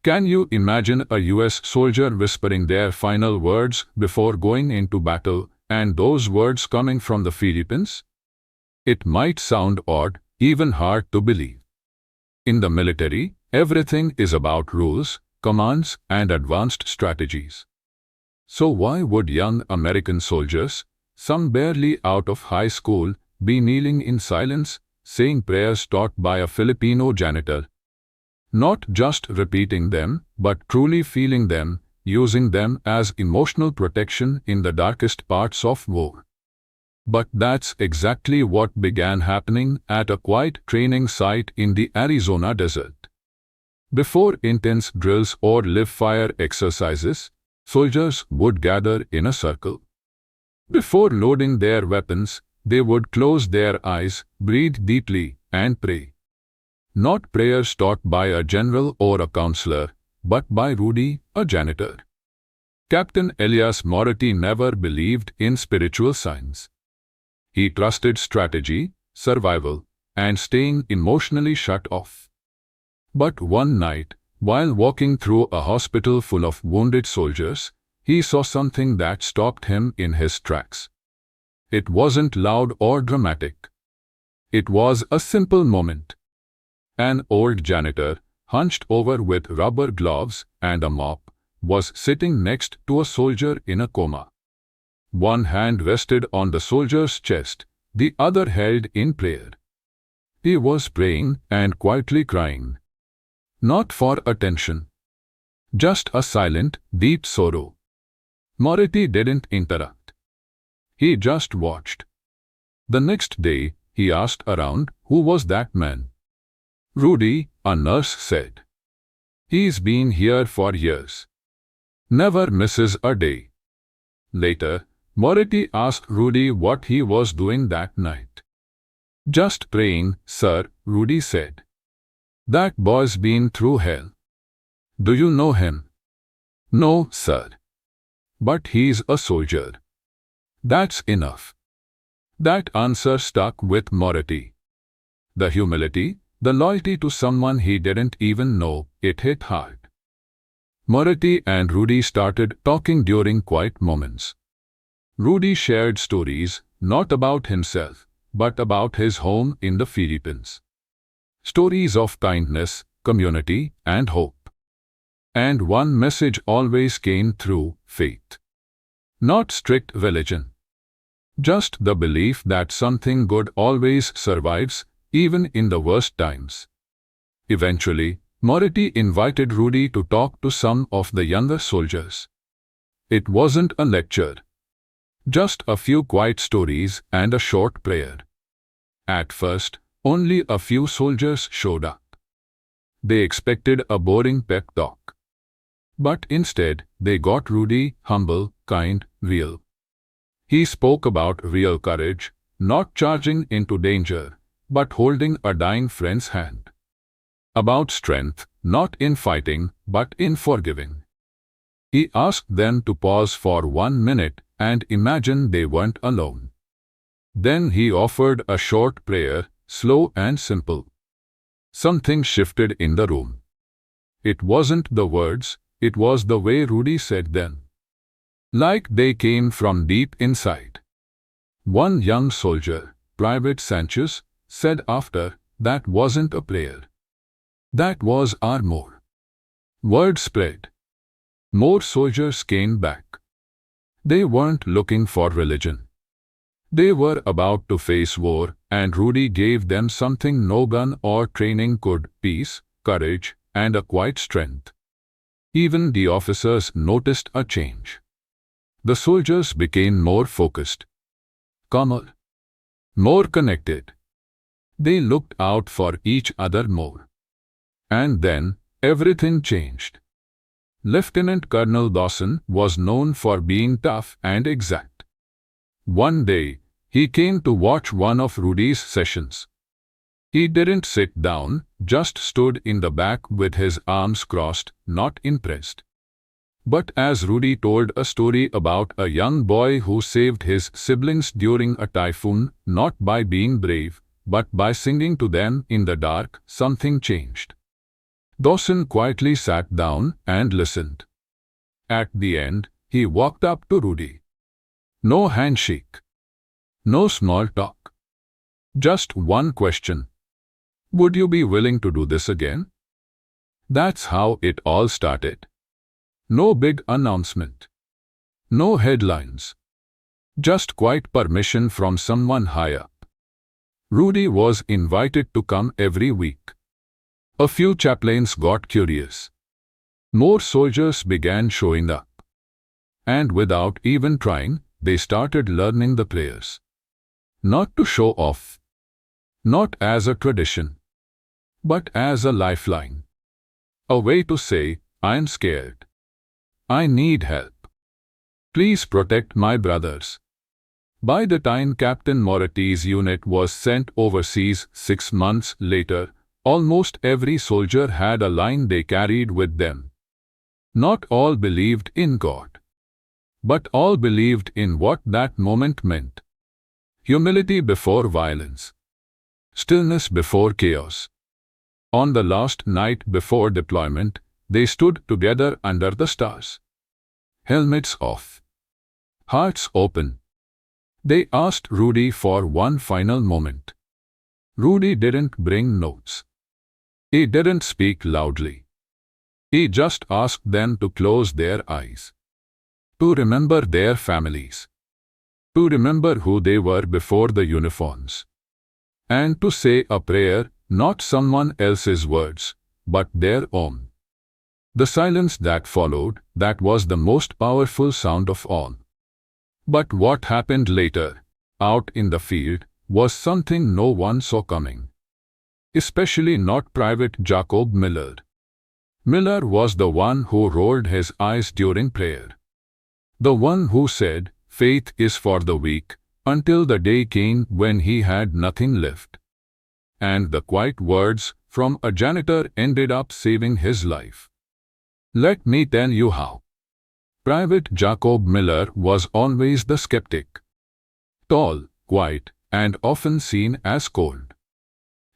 Can you imagine a US soldier whispering their final words before going into battle, and those words coming from the Philippines? It might sound odd, even hard to believe. In the military, everything is about rules, commands, and advanced strategies. So why would young American soldiers, some barely out of high school, be kneeling in silence, saying prayers taught by a Filipino janitor? Not just repeating them, but truly feeling them, using them as emotional protection in the darkest parts of war. But that's exactly what began happening at a quiet training site in the Arizona desert. Before intense drills or live-fire exercises, soldiers would gather in a circle. Before loading their weapons, they would close their eyes, breathe deeply, and pray. Not prayers taught by a general or a counselor, but by Rudy, a janitor. Captain Elias Moretti never believed in spiritual science. He trusted strategy, survival, and staying emotionally shut off. But one night, while walking through a hospital full of wounded soldiers, he saw something that stopped him in his tracks. It wasn't loud or dramatic. It was a simple moment. An old janitor, hunched over with rubber gloves and a mop, was sitting next to a soldier in a coma. One hand rested on the soldier's chest, the other held in prayer. He was praying and quietly crying. Not for attention. Just a silent, deep sorrow. Moretti didn't interrupt. He just watched. The next day, he asked around, "Who was that man?" "Rudy," a nurse said. "He's been here for years. Never misses a day." Later, Moretti asked Rudy what he was doing that night. "Just praying, sir," Rudy said. "That boy's been through hell." "Do you know him?" "No, sir. But he's a soldier." That's enough. That answer stuck with Moretti. The humility, the loyalty to someone he didn't even know, it hit hard. Moretti and Rudy started talking during quiet moments. Rudy shared stories, not about himself, but about his home in the Philippines. Stories of kindness, community, and hope. And one message always came through: faith. Not strict religion. Just the belief that something good always survives, even in the worst times. Eventually, Moretti invited Rudy to talk to some of the younger soldiers. It wasn't a lecture. Just a few quiet stories and a short prayer. At first, only a few soldiers showed up. They expected a boring pep talk. But instead, they got Rudy, humble, kind, real. He spoke about real courage, not charging into danger, but holding a dying friend's hand. About strength, not in fighting, but in forgiving. He asked them to pause for 1 minute and imagine they weren't alone. Then he offered a short prayer, slow and simple. Something shifted in the room. It wasn't the words, it was the way Rudy said them. Like they came from deep inside. One young soldier, Private Sanchez, said after, "That wasn't a prayer. That was armor." Word spread. More soldiers came back. They weren't looking for religion. They were about to face war, and Rudy gave them something no gun or training could: peace, courage, and a quiet strength. Even the officers noticed a change. The soldiers became more focused, calmer, more connected. They looked out for each other more. And then, everything changed. Lieutenant Colonel Dawson was known for being tough and exact. One day, he came to watch one of Rudy's sessions. He didn't sit down, just stood in the back with his arms crossed, not impressed. But as Rudy told a story about a young boy who saved his siblings during a typhoon, not by being brave, but by singing to them in the dark, something changed. Dawson quietly sat down and listened. At the end, he walked up to Rudy. No handshake. No small talk. Just one question. Would you be willing to do this again? That's how it all started. No big announcement. No headlines. Just quiet permission from someone high up. Rudy was invited to come every week. A few chaplains got curious. More soldiers began showing up. And without even trying, they started learning the prayers. Not to show off. Not as a tradition. But as a lifeline. A way to say, I'm scared. I need help. Please protect my brothers. By the time Captain Moretti's unit was sent overseas 6 months later, almost every soldier had a line they carried with them. Not all believed in God. But all believed in what that moment meant. Humility before violence. Stillness before chaos. On the last night before deployment, they stood together under the stars. Helmets off. Hearts open. They asked Rudy for one final moment. Rudy didn't bring notes. He didn't speak loudly. He just asked them to close their eyes. To remember their families. To remember who they were before the uniforms. And to say a prayer, not someone else's words, but their own. The silence that followed, that was the most powerful sound of all. But what happened later, out in the field, was something no one saw coming. Especially not Private Jacob Miller. Miller was the one who rolled his eyes during prayer. The one who said, faith is for the weak, until the day came when he had nothing left. And the quiet words from a janitor ended up saving his life. Let me tell you how. Private Jacob Miller was always the skeptic. Tall, quiet, and often seen as cold.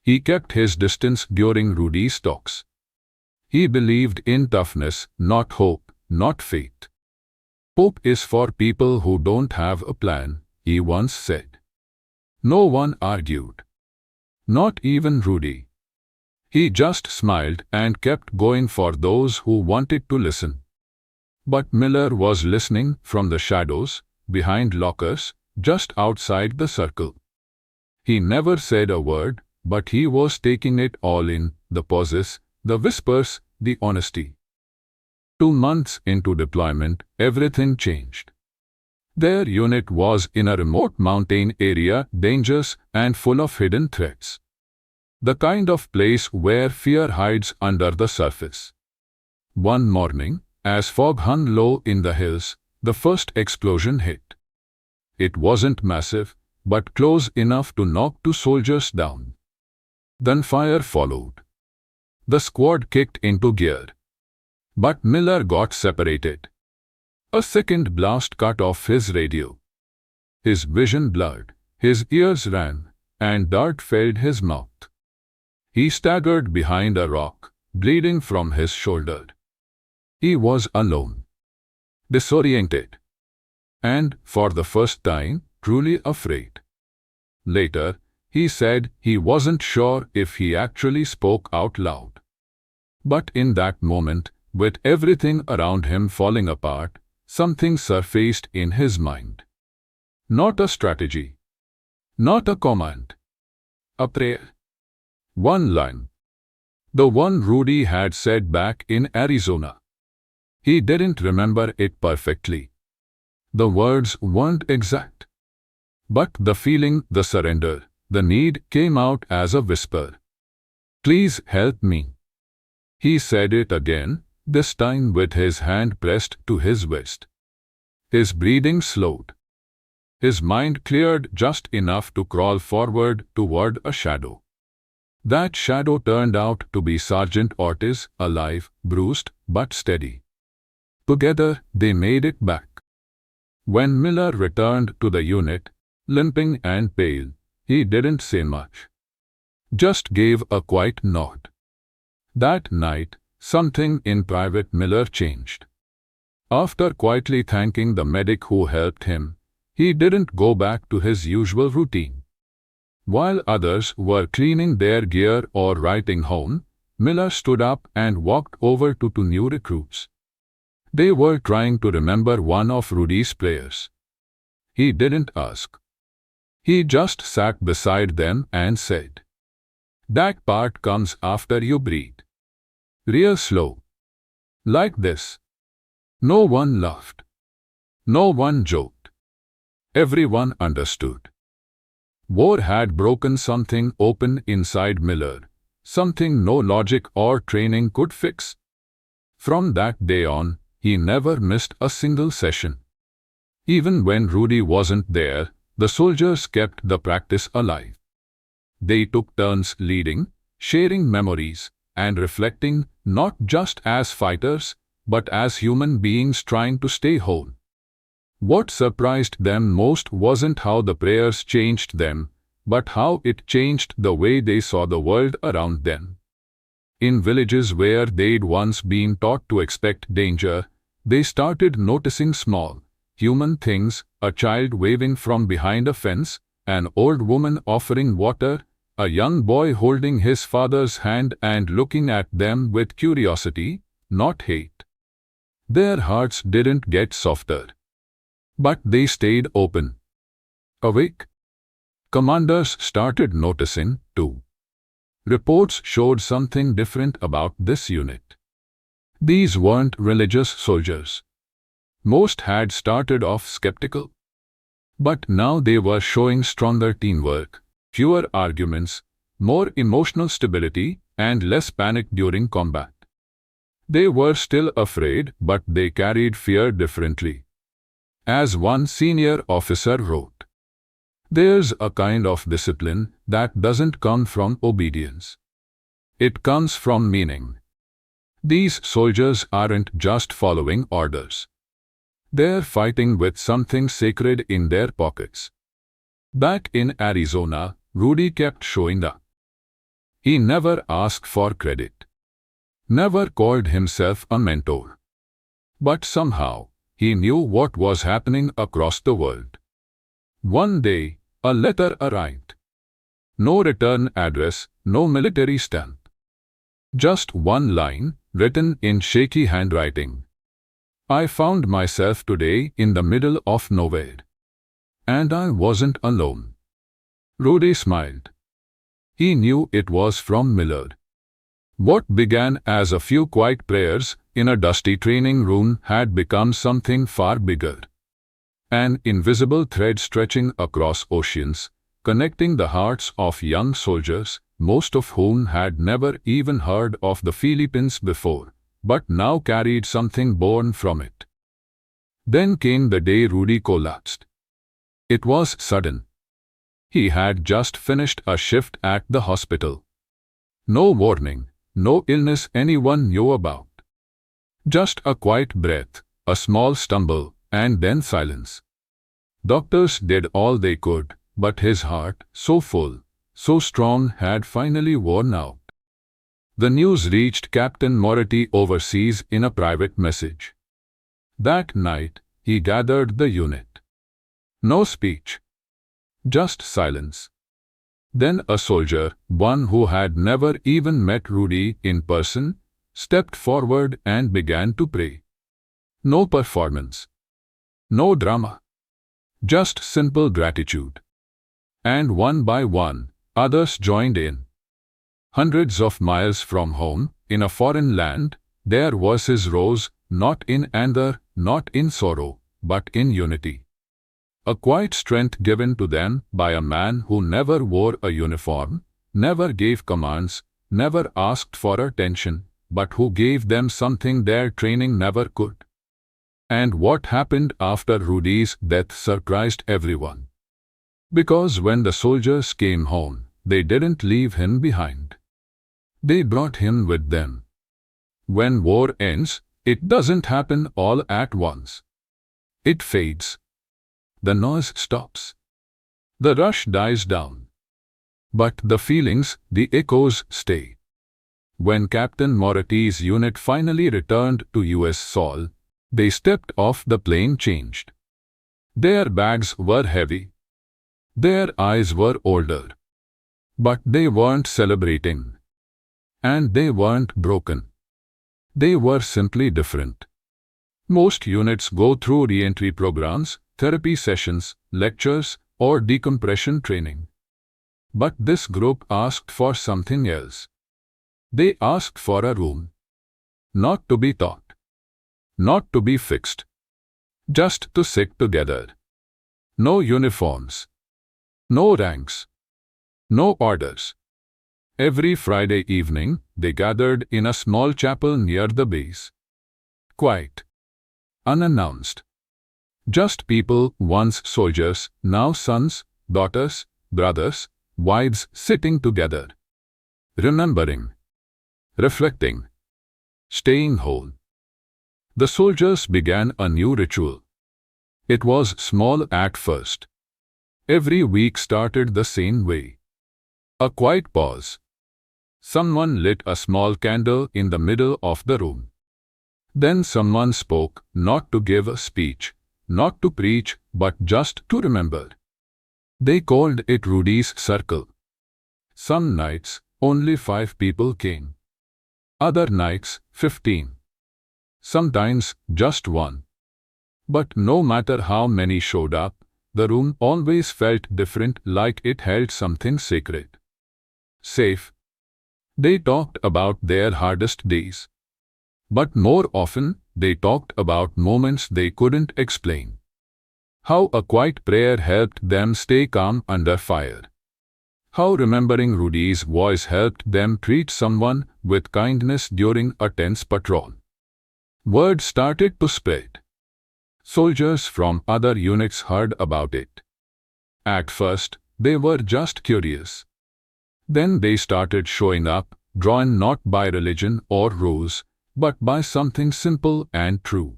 He kept his distance during Rudy's talks. He believed in toughness, not hope, not faith. Hope is for people who don't have a plan, he once said. No one argued. Not even Rudy. He just smiled and kept going for those who wanted to listen. But Miller was listening from the shadows, behind lockers, just outside the circle. He never said a word, but he was taking it all in, the pauses, the whispers, the honesty. 2 months into deployment, everything changed. Their unit was in a remote mountain area, dangerous and full of hidden threats. The kind of place where fear hides under the surface. One morning, as fog hung low in the hills, the first explosion hit. It wasn't massive, but close enough to knock 2 soldiers down. Then fire followed. The squad kicked into gear. But Miller got separated. A second blast cut off his radio. His vision blurred, his ears ran, and dirt filled his mouth. He staggered behind a rock, bleeding from his shoulder. He was alone. Disoriented. And, for the first time, truly afraid. Later, he said he wasn't sure if he actually spoke out loud. But in that moment, with everything around him falling apart, something surfaced in his mind. Not a strategy. Not a command. A prayer. One line. The one Rudy had said back in Arizona. He didn't remember it perfectly. The words weren't exact. But the feeling, the surrender, the need came out as a whisper. Please help me. He said it again, this time with his hand pressed to his wrist. His breathing slowed. His mind cleared just enough to crawl forward toward a shadow. That shadow turned out to be Sergeant Ortiz, alive, bruised, but steady. Together, they made it back. When Miller returned to the unit, limping and pale, he didn't say much. Just gave a quiet nod. That night, something in Private Miller changed. After quietly thanking the medic who helped him, he didn't go back to his usual routine. While others were cleaning their gear or writing home, Miller stood up and walked over to two new recruits. They were trying to remember one of Rudy's players. He didn't ask. He just sat beside them and said, "That part comes after you breathe. Real slow. Like this." No one laughed. No one joked. Everyone understood. War had broken something open inside Miller, something no logic or training could fix. From that day on, he never missed a single session. Even when Rudy wasn't there, the soldiers kept the practice alive. They took turns leading, sharing memories, and reflecting, not just as fighters, but as human beings trying to stay whole. What surprised them most wasn't how the prayers changed them, but how it changed the way they saw the world around them. In villages where they'd once been taught to expect danger, they started noticing small, human things: a child waving from behind a fence, an old woman offering water, a young boy holding his father's hand and looking at them with curiosity, not hate. Their hearts didn't get softer, but they stayed open, awake. Commanders started noticing, too. Reports showed something different about this unit. These weren't religious soldiers. Most had started off skeptical. But now they were showing stronger teamwork, fewer arguments, more emotional stability, and less panic during combat. They were still afraid, but they carried fear differently. As one senior officer wrote, "There's a kind of discipline that doesn't come from obedience. It comes from meaning." These soldiers aren't just following orders. They're fighting with something sacred in their pockets. Back in Arizona, Rudy kept showing up. He never asked for credit. Never called himself a mentor. But somehow, he knew what was happening across the world. One day, a letter arrived. No return address, no military stamp. Just one line, written in shaky handwriting. "I found myself today in the middle of nowhere. And I wasn't alone." Rudy smiled. He knew it was from Miller. What began as a few quiet prayers in a dusty training room had become something far bigger. An invisible thread stretching across oceans, connecting the hearts of young soldiers, most of whom had never even heard of the Philippines before, but now carried something born from it. Then came the day Rudy collapsed. It was sudden. He had just finished a shift at the hospital. No warning, no illness anyone knew about. Just a quiet breath, a small stumble, and then silence. Doctors did all they could, but his heart, so full, so strong, had finally worn out. The news reached Captain Moretti overseas in a private message. That night, he gathered the unit. No speech. Just silence. Then a soldier, one who had never even met Rudy in person, stepped forward and began to pray. No performance. No drama. Just simple gratitude. And one by one, others joined in. Hundreds of miles from home, in a foreign land, their voices rose, not in anger, not in sorrow, but in unity. A quiet strength given to them by a man who never wore a uniform, never gave commands, never asked for attention, but who gave them something their training never could. And what happened after Rudy's death surprised everyone. Because when the soldiers came home, they didn't leave him behind. They brought him with them. When war ends, it doesn't happen all at once. It fades. The noise stops. The rush dies down. But the feelings, the echoes stay. When Captain Moretti's unit finally returned to US soil, they stepped off the plane changed. Their bags were heavy. Their eyes were older. But they weren't celebrating. And they weren't broken. They were simply different. Most units go through re-entry programs, therapy sessions, lectures, or decompression training. But this group asked for something else. They asked for a room. Not to be taught. Not to be fixed. Just to sit together. No uniforms. No ranks. No orders. Every Friday evening, they gathered in a small chapel near the base. Quiet. Unannounced. Just people, once soldiers, now sons, daughters, brothers, wives sitting together. Remembering. Reflecting. Staying whole. The soldiers began a new ritual. It was small at first. Every week started the same way. A quiet pause. Someone lit a small candle in the middle of the room. Then someone spoke, not to give a speech, not to preach, but just to remember. They called it Rudy's Circle. Some nights, only 5 people came. Other nights, 15. Sometimes, just 1. But no matter how many showed up, the room always felt different, like it held something sacred. Safe. They talked about their hardest days. But more often, they talked about moments they couldn't explain. How a quiet prayer helped them stay calm under fire. How remembering Rudy's voice helped them treat someone with kindness during a tense patrol. Word started to spread. Soldiers from other units heard about it. At first, they were just curious. Then they started showing up, drawn not by religion or rules, but by something simple and true.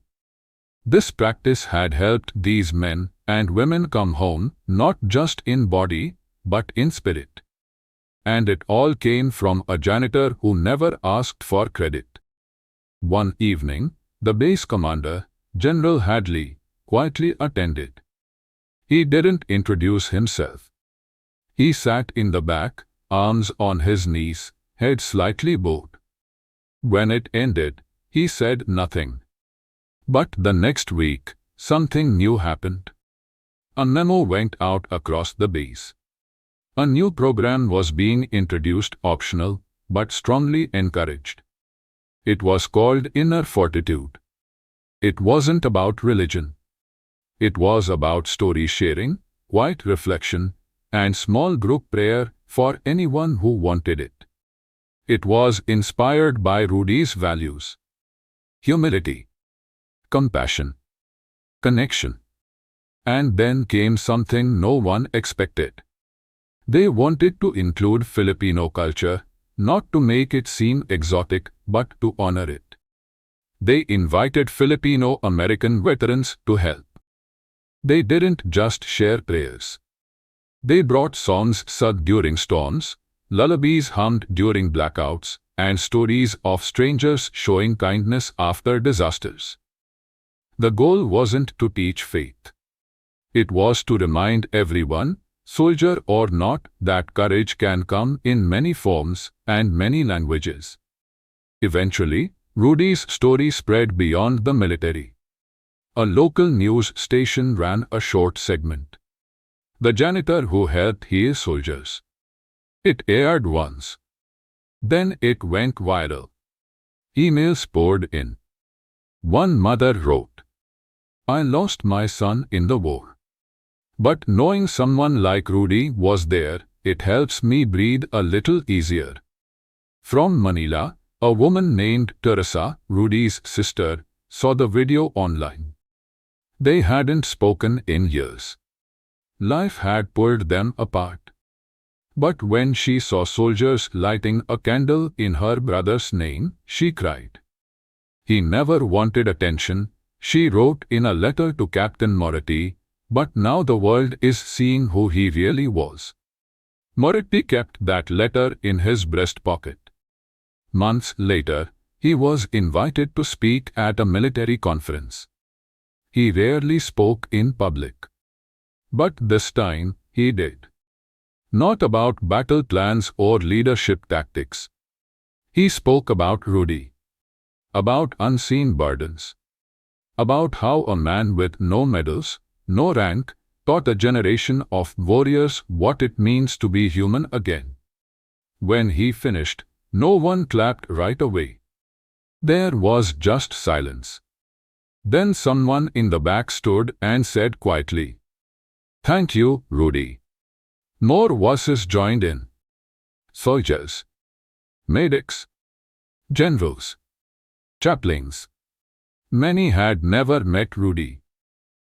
This practice had helped these men and women come home, not just in body, but in spirit. And it all came from a janitor who never asked for credit. One evening, the base commander, General Hadley, quietly attended. He didn't introduce himself. He sat in the back, arms on his knees, head slightly bowed. When it ended, he said nothing. But the next week, something new happened. A memo went out across the base. A new program was being introduced, optional, but strongly encouraged. It was called Inner Fortitude. It wasn't about religion. It was about story sharing, quiet reflection, and small group prayer for anyone who wanted it. It was inspired by Rudy's values: humility, compassion, connection. And then came something no one expected. They wanted to include Filipino culture, not to make it seem exotic, but to honor it. They invited Filipino American veterans to help. They didn't just share prayers. They brought songs sung during storms, lullabies hummed during blackouts, and stories of strangers showing kindness after disasters. The goal wasn't to teach faith. It was to remind everyone, soldier or not, that courage can come in many forms and many languages. Eventually, Rudy's story spread beyond the military. A local news station ran a short segment. The janitor who helped his soldiers. It aired once. Then it went viral. Emails poured in. One mother wrote, "I lost my son in the war. But knowing someone like Rudy was there, it helps me breathe a little easier." From Manila, a woman named Teresa, Rudy's sister, saw the video online. They hadn't spoken in years. Life had pulled them apart. But when she saw soldiers lighting a candle in her brother's name, she cried. "He never wanted attention," she wrote in a letter to Captain Moretti, "but now the world is seeing who he really was." Moretti kept that letter in his breast pocket. Months later, he was invited to speak at a military conference. He rarely spoke in public. But this time, he did. Not about battle plans or leadership tactics. He spoke about Rudy. About unseen burdens. About how a man with no medals, no rank, taught a generation of warriors what it means to be human again. When he finished, no one clapped right away. There was just silence. Then someone in the back stood and said quietly, "Thank you, Rudy." More voices joined in. Soldiers, medics, generals, chaplains. Many had never met Rudy.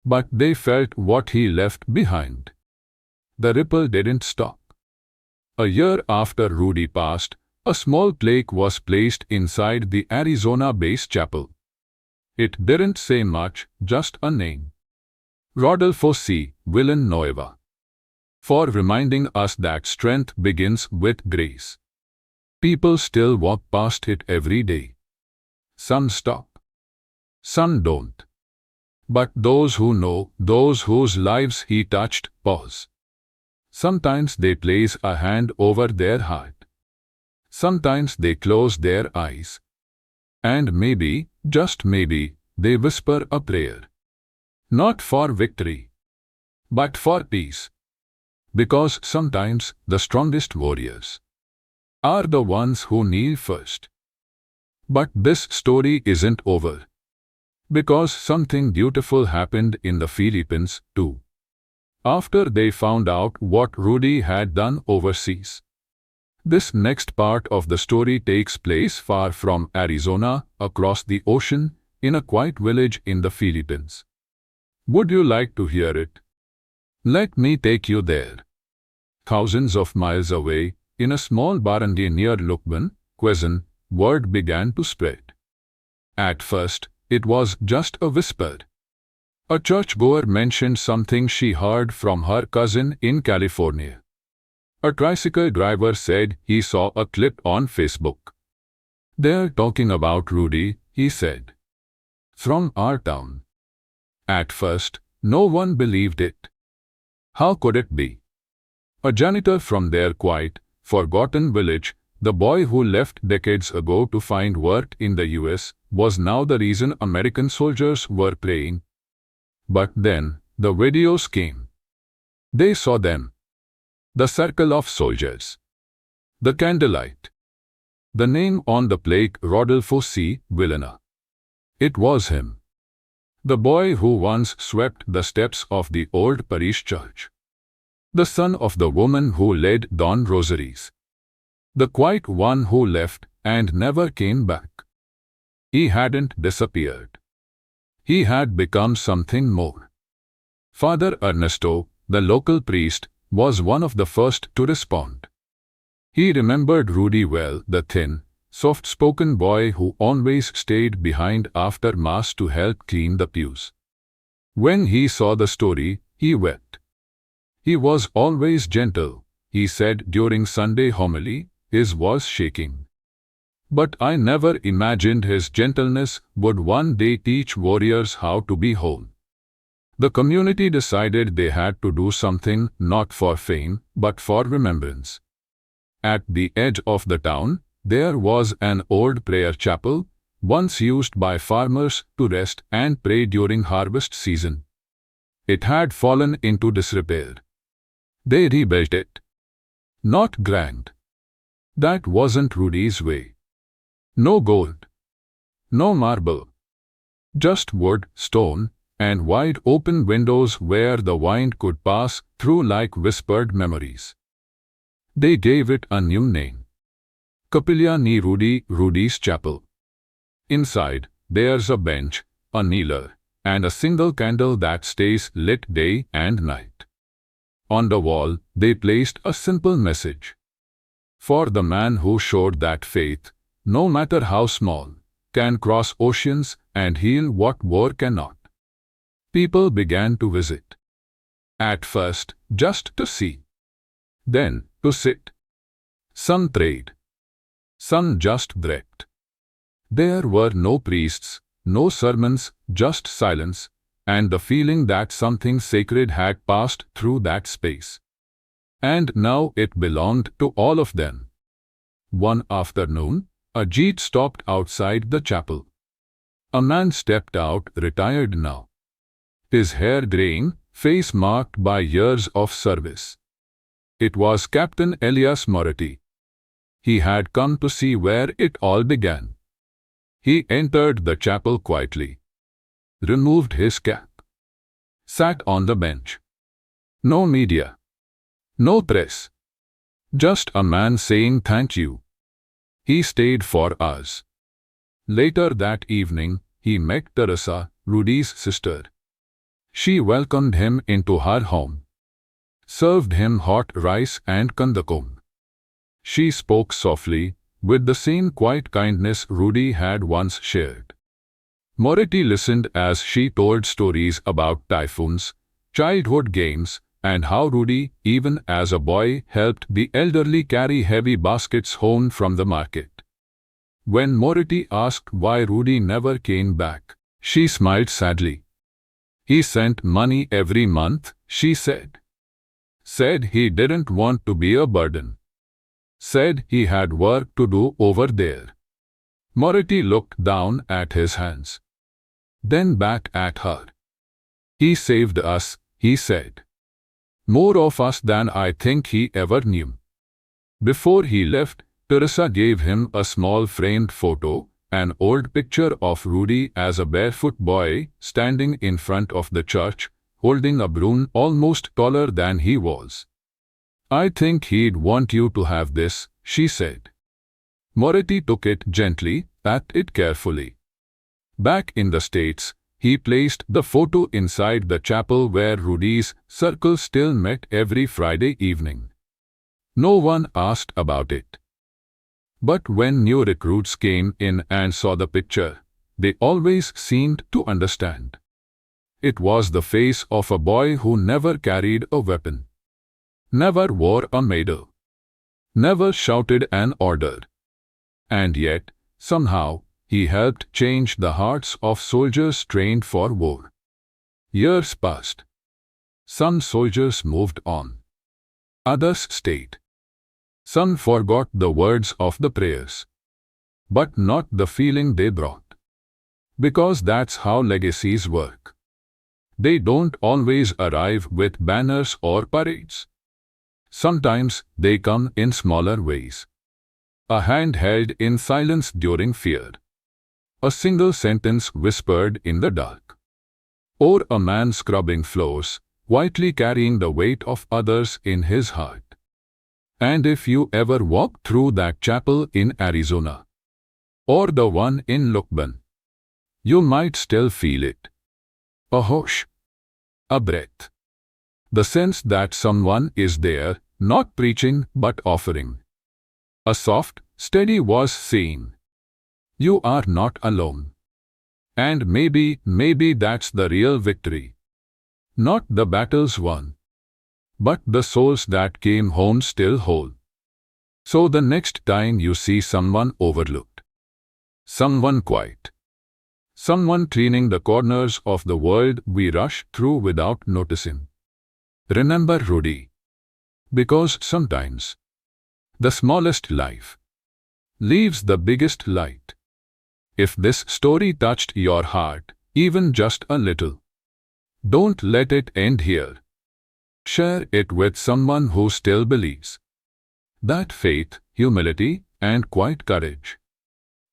But they felt what he left behind. The ripple didn't stop. A year after Rudy passed, a small plaque was placed inside the Arizona-based chapel. It didn't say much, just a name. Rodolfo C. Villanueva. For reminding us that strength begins with grace. People still walk past it every day. Some stop. Some don't. But those who know, those whose lives he touched, pause. Sometimes they place a hand over their heart. Sometimes they close their eyes. And maybe, just maybe, they whisper a prayer. Not for victory, but for peace. Because sometimes the strongest warriors are the ones who kneel first. But this story isn't over. Because something beautiful happened in the Philippines too. After they found out what Rudy had done overseas. This next part of the story takes place far from Arizona, across the ocean, in a quiet village in the Philippines. Would you like to hear it? Let me take you there. Thousands of miles away, in a small barangay near Lucban, Quezon, word began to spread. At first, it was just a whisper. A churchgoer mentioned something she heard from her cousin in California. A tricycle driver said he saw a clip on Facebook. "They're talking about Rudy," he said. "From our town." At first, no one believed it. How could it be? A janitor from their quiet, forgotten village, the boy who left decades ago to find work in the US, was now the reason American soldiers were praying. But then, the videos came. They saw them. The circle of soldiers. The candlelight. The name on the plaque, Rodolfo C. Villanueva. It was him. The boy who once swept the steps of the old parish church. The son of the woman who led dawn rosaries. The quiet one who left and never came back. He hadn't disappeared. He had become something more. Father Ernesto, the local priest, was one of the first to respond. He remembered Rudy well, the thin, soft-spoken boy who always stayed behind after Mass to help clean the pews. When he saw the story, he wept. "He was always gentle," he said during Sunday homily, his voice shaking. "But I never imagined his gentleness would one day teach warriors how to be whole." The community decided they had to do something, not for fame, but for remembrance. At the edge of the town, there was an old prayer chapel, once used by farmers to rest and pray during harvest season. It had fallen into disrepair. They rebuilt it. Not grand. That wasn't Rudy's way. No gold. No marble. Just wood, stone, and wide open windows where the wind could pass through like whispered memories. They gave it a new name. Capilla ni Rudy, Rudy's Chapel. Inside, there's a bench, a kneeler, and a single candle that stays lit day and night. On the wall, they placed a simple message. For the man who showed that faith, no matter how small, can cross oceans and heal what war cannot. People began to visit. At first, just to see. Then, to sit. Some prayed. Son just dreamt. There were no priests, no sermons, just silence, and the feeling that something sacred had passed through that space. And now it belonged to all of them. One afternoon, a jeep stopped outside the chapel. A man stepped out, retired now. His hair graying, face marked by years of service. It was Captain Elias Moretti. He had come to see where it all began. He entered the chapel quietly, removed his cap, sat on the bench. No media, no press, just a man saying thank you. He stayed for hours. Later that evening, he met Teresa, Rudy's sister. She welcomed him into her home, served him hot rice and kandakom. She spoke softly, with the same quiet kindness Rudy had once shared. Moretti listened as she told stories about typhoons, childhood games, and how Rudy, even as a boy, helped the elderly carry heavy baskets home from the market. When Moretti asked why Rudy never came back, she smiled sadly. He sent money every month, she said. Said he didn't want to be a burden. Said he had work to do over there. Moretti looked down at his hands, then back at her. He saved us, he said. More of us than I think he ever knew. Before he left, Teresa gave him a small framed photo, an old picture of Rudy as a barefoot boy standing in front of the church, holding a broom almost taller than he was. I think he'd want you to have this, she said. Moretti took it gently, packed it carefully. Back in the States, he placed the photo inside the chapel where Rudy's circle still met every Friday evening. No one asked about it. But when new recruits came in and saw the picture, they always seemed to understand. It was the face of a boy who never carried a weapon, never wore a medal, never shouted an order. And yet, somehow, he helped change the hearts of soldiers trained for war. Years passed. Some soldiers moved on. Others stayed. Some forgot the words of the prayers, but not the feeling they brought. Because that's how legacies work. They don't always arrive with banners or parades. Sometimes they come in smaller ways. A hand held in silence during fear. A single sentence whispered in the dark. Or a man scrubbing floors, quietly carrying the weight of others in his heart. And if you ever walk through that chapel in Arizona, or the one in Lukban, you might still feel it. A hush, a breath. The sense that someone is there, not preaching but offering. A soft, steady voice saying, you are not alone. And maybe that's the real victory. Not the battles won, but the souls that came home still whole. So the next time you see someone overlooked, someone quiet, someone cleaning the corners of the world we rush through without noticing, remember Rudy. Because sometimes, the smallest life leaves the biggest light. If this story touched your heart, even just a little, don't let it end here. Share it with someone who still believes that faith, humility, and quiet courage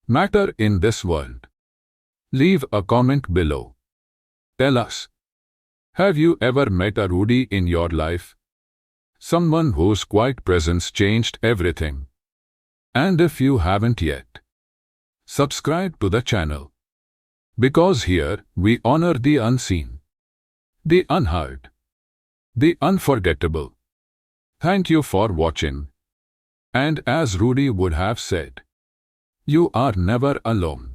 matter in this world. Leave a comment below. Tell us, have you ever met a Rudy in your life? Someone whose quiet presence changed everything. And if you haven't yet, subscribe to the channel. Because here we honor the unseen, the unheard, the unforgettable. Thank you for watching. And as Rudy would have said, you are never alone.